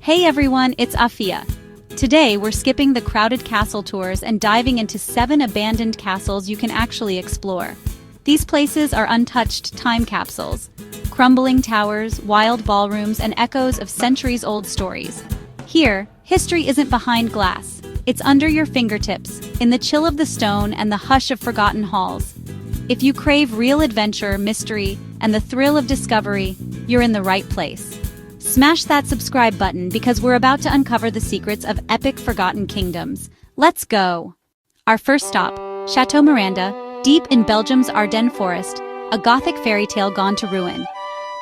Hey everyone, it's Afia. Today we're skipping the crowded castle tours and diving into 7 abandoned castles you can actually explore. These places are untouched time capsules. Crumbling towers, wild ballrooms, and echoes of centuries-old stories. Here, history isn't behind glass. It's under your fingertips, in the chill of the stone and the hush of forgotten halls. If you crave real adventure, mystery, and the thrill of discovery, you're in the right place. Smash that subscribe button because we're about to uncover the secrets of epic forgotten kingdoms. Let's go! Our first stop, Chateau Miranda, deep in Belgium's Ardennes forest, a Gothic fairy tale gone to ruin.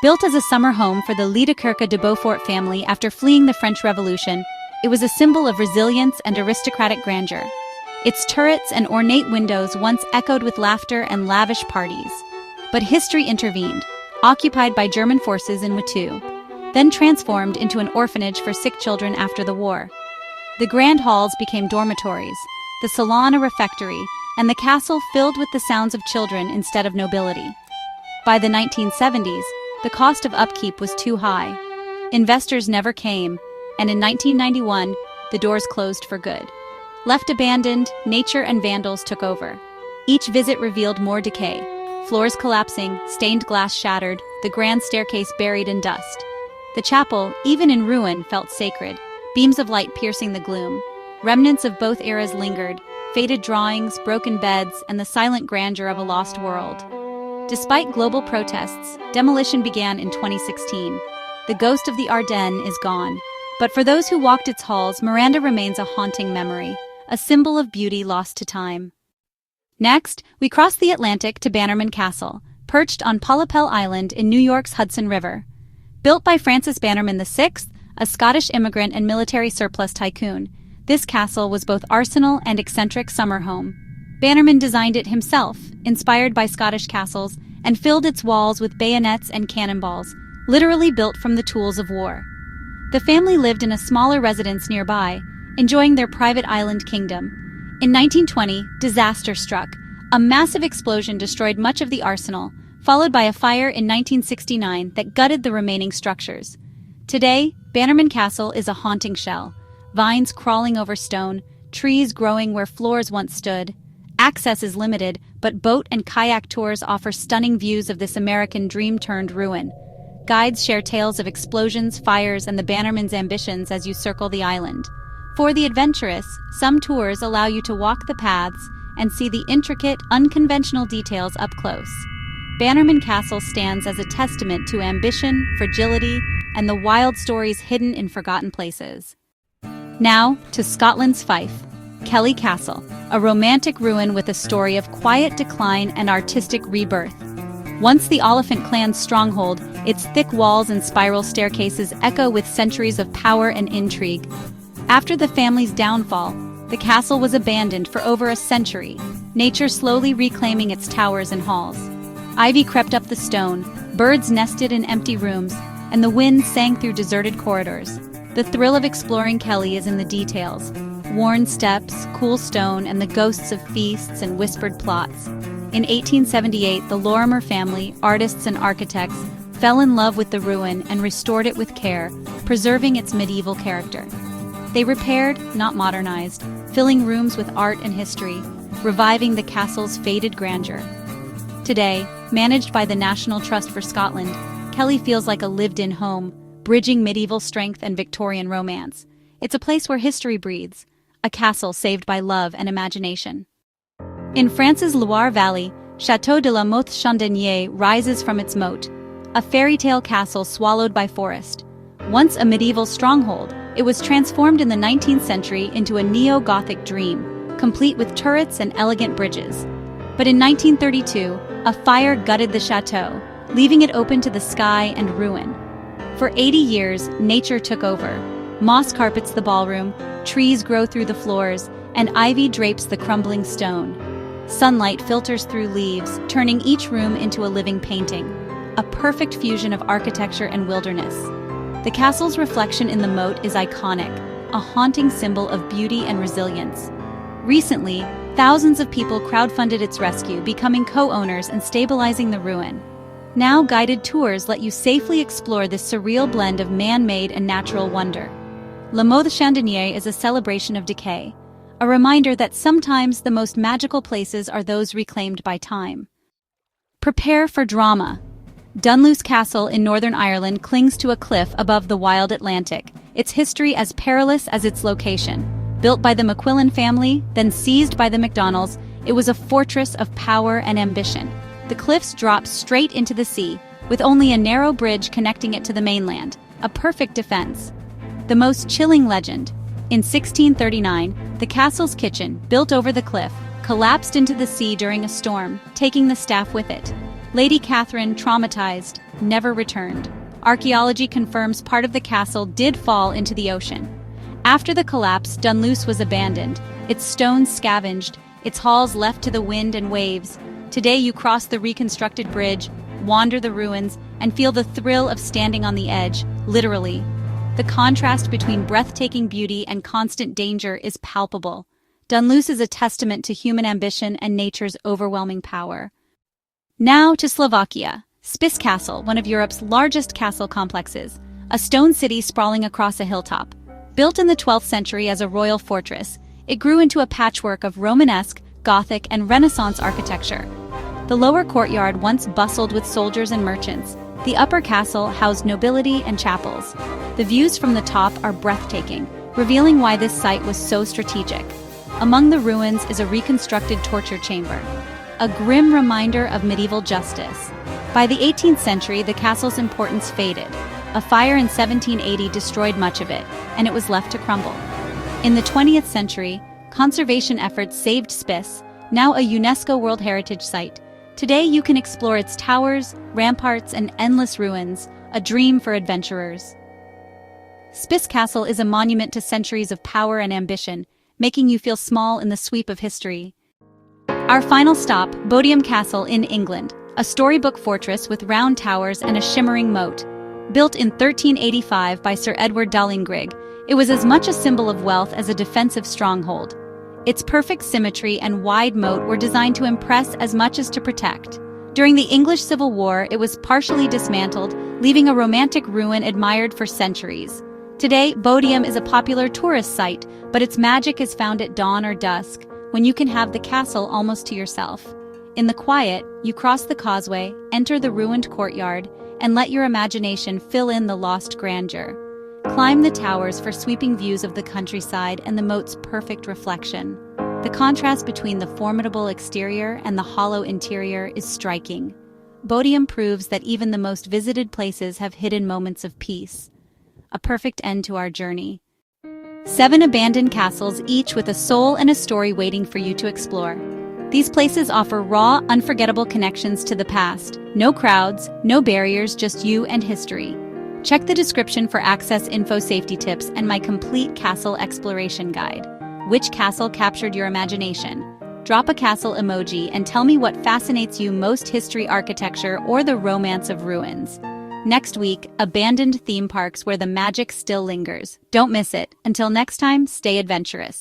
Built as a summer home for the Liedekerke de Beaufort family after fleeing the French Revolution, it was a symbol of resilience and aristocratic grandeur. Its turrets and ornate windows once echoed with laughter and lavish parties. But history intervened, occupied by German forces in Watteau, then transformed into an orphanage for sick children after the war. The grand halls became dormitories, the salon a refectory, and the castle filled with the sounds of children instead of nobility. By the 1970s, the cost of upkeep was too high. Investors never came, and in 1991, the doors closed for good. Left abandoned, nature and vandals took over. Each visit revealed more decay. Floors collapsing, stained glass shattered, the grand staircase buried in dust. The chapel, even in ruin, felt sacred, beams of light piercing the gloom. Remnants of both eras lingered, faded drawings, broken beds, and the silent grandeur of a lost world. Despite global protests, demolition began in 2016. The ghost of the Ardennes is gone, but for those who walked its halls, Miranda remains a haunting memory, a symbol of beauty lost to time. Next, we cross the Atlantic to Bannerman Castle, perched on Polypel Island in New York's Hudson River. Built by Francis Bannerman VI, a Scottish immigrant and military surplus tycoon, this castle was both arsenal and eccentric summer home. Bannerman designed it himself, inspired by Scottish castles, and filled its walls with bayonets and cannonballs, literally built from the tools of war. The family lived in a smaller residence nearby, enjoying their private island kingdom. In 1920, disaster struck. A massive explosion destroyed much of the arsenal, followed by a fire in 1969 that gutted the remaining structures. Today, Bannerman Castle is a haunting shell. Vines crawling over stone, trees growing where floors once stood. Access is limited, but boat and kayak tours offer stunning views of this American dream turned ruin. Guides share tales of explosions, fires, and the Bannerman's ambitions as you circle the island. For the adventurous, some tours allow you to walk the paths and see the intricate, unconventional details up close. Bannerman Castle stands as a testament to ambition, fragility, and the wild stories hidden in forgotten places. Now, to Scotland's Fife, Kelly Castle, a romantic ruin with a story of quiet decline and artistic rebirth. Once the Oliphant clan's stronghold, its thick walls and spiral staircases echo with centuries of power and intrigue. After the family's downfall, the castle was abandoned for over a century, nature slowly reclaiming its towers and halls. Ivy crept up the stone, birds nested in empty rooms, and the wind sang through deserted corridors. The thrill of exploring Kelly is in the details. Worn steps, cool stone, and the ghosts of feasts and whispered plots. In 1878, the Lorimer family, artists and architects, fell in love with the ruin and restored it with care, preserving its medieval character. They repaired, not modernized, filling rooms with art and history, reviving the castle's faded grandeur. Today, managed by the National Trust for Scotland, Kelly feels like a lived-in home, bridging medieval strength and Victorian romance. It's a place where history breathes, a castle saved by love and imagination. In France's Loire Valley, Château de la Motte Chandonnier rises from its moat, a fairy tale castle swallowed by forest. Once a medieval stronghold, it was transformed in the 19th century into a neo-Gothic dream, complete with turrets and elegant bridges. But in 1932, a fire gutted the chateau, leaving it open to the sky and ruin. For 80 years, nature took over. Moss carpets the ballroom, trees grow through the floors, and ivy drapes the crumbling stone. Sunlight filters through leaves, turning each room into a living painting, a perfect fusion of architecture and wilderness. The castle's reflection in the moat is iconic, a haunting symbol of beauty and resilience. Recently, thousands of people crowdfunded its rescue, becoming co-owners and stabilizing the ruin. Now guided tours let you safely explore this surreal blend of man-made and natural wonder. Le Mot Chandelier is a celebration of decay, a reminder that sometimes the most magical places are those reclaimed by time. Prepare for drama. Dunluce Castle in Northern Ireland clings to a cliff above the wild Atlantic, its history as perilous as its location. Built by the McQuillan family, then seized by the MacDonalds, it was a fortress of power and ambition. The cliffs drop straight into the sea, with only a narrow bridge connecting it to the mainland, a perfect defense. The most chilling legend. In 1639, the castle's kitchen, built over the cliff, collapsed into the sea during a storm, taking the staff with it. Lady Catherine, traumatized, never returned. Archaeology confirms part of the castle did fall into the ocean. After the collapse, Dunluce was abandoned, its stones scavenged, its halls left to the wind and waves. Today you cross the reconstructed bridge, wander the ruins, and feel the thrill of standing on the edge, literally. The contrast between breathtaking beauty and constant danger is palpable. Dunluce is a testament to human ambition and nature's overwhelming power. Now to Slovakia. Spiš Castle, one of Europe's largest castle complexes, a stone city sprawling across a hilltop. Built in the 12th century as a royal fortress, it grew into a patchwork of Romanesque, Gothic, and Renaissance architecture. The lower courtyard once bustled with soldiers and merchants. The upper castle housed nobility and chapels. The views from the top are breathtaking, revealing why this site was so strategic. Among the ruins is a reconstructed torture chamber, a grim reminder of medieval justice. By the 18th century, the castle's importance faded. A fire in 1780 destroyed much of it, and it was left to crumble. In the 20th century, conservation efforts saved Spiš, now a UNESCO World Heritage Site. Today you can explore its towers, ramparts, and endless ruins, a dream for adventurers. Spiš Castle is a monument to centuries of power and ambition, making you feel small in the sweep of history. Our final stop, Bodiam Castle in England, a storybook fortress with round towers and a shimmering moat. Built in 1385 by Sir Edward Dahling-Grigg, it was as much a symbol of wealth as a defensive stronghold. Its perfect symmetry and wide moat were designed to impress as much as to protect. During the English Civil War, it was partially dismantled, leaving a romantic ruin admired for centuries. Today, Bodiam is a popular tourist site, but its magic is found at dawn or dusk, when you can have the castle almost to yourself. In the quiet, you cross the causeway, enter the ruined courtyard, and let your imagination fill in the lost grandeur. Climb the towers for sweeping views of the countryside and the moat's perfect reflection. The contrast between the formidable exterior and the hollow interior is striking. Bodiam proves that even the most visited places have hidden moments of peace. A perfect end to our journey. 7 abandoned castles, each with a soul and a story waiting for you to explore. These places offer raw, unforgettable connections to the past. No crowds, no barriers, just you and history. Check the description for access info, safety tips, and my complete castle exploration guide. Which castle captured your imagination? Drop a castle emoji and tell me what fascinates you most: history, architecture, or the romance of ruins. Next week, abandoned theme parks where the magic still lingers. Don't miss it. Until next time, stay adventurous.